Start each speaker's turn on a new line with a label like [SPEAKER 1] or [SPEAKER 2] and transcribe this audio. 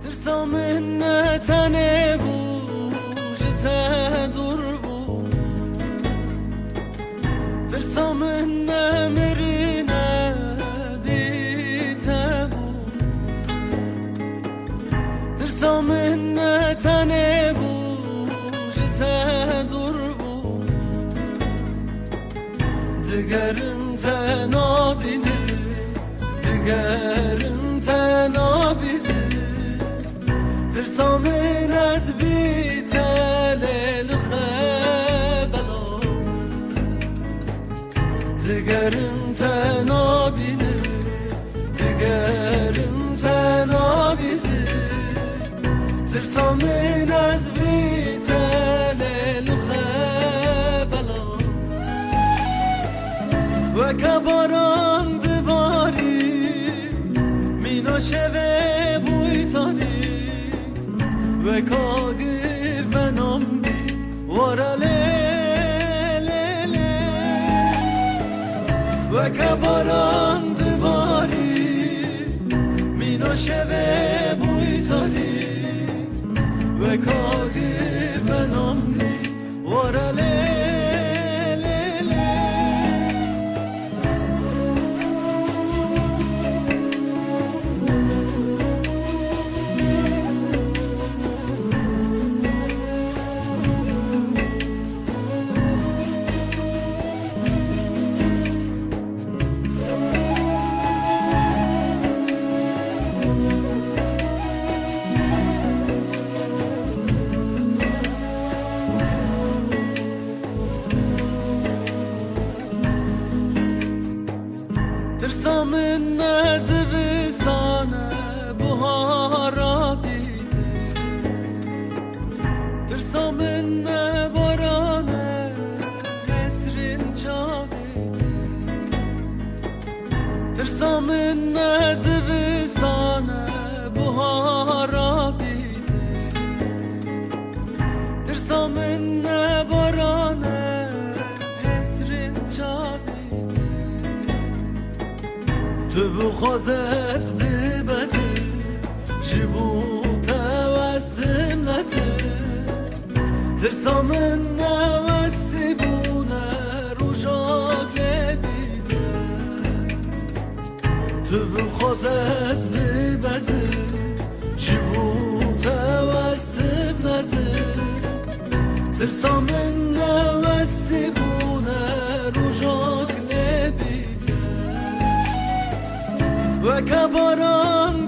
[SPEAKER 1] ترسا من تنه بوش تدور بو ترسا من مرینه بیته بو ترسا من تنه بوش تدور بو دگرم تنابینه دگرم تنابیزه ترسا من از بیتل خبلا دگرم تنابینه دگرم تنابیزه ترسا من از بیتل خبلا و کباران بباری مینا شوه بویتانی و کاغیر بنام بی وراله و کباران دباری مینا شوه بویتانی و کاغیر بنام بی وراله ترسا من زوستانه بهارا بیده ترسا من بارانه نسرین جاویده ترسا من زوستانه بهارا بیده ترسا من بارانه نسرین جاویده تو بخواز از ببزی جبو توسم نته ترسا من نوستی بونه روژاک لبیده تو بخواز از ببزی جبو توسم نته ترسا من نوستی بونه روژاک لبیده و کباران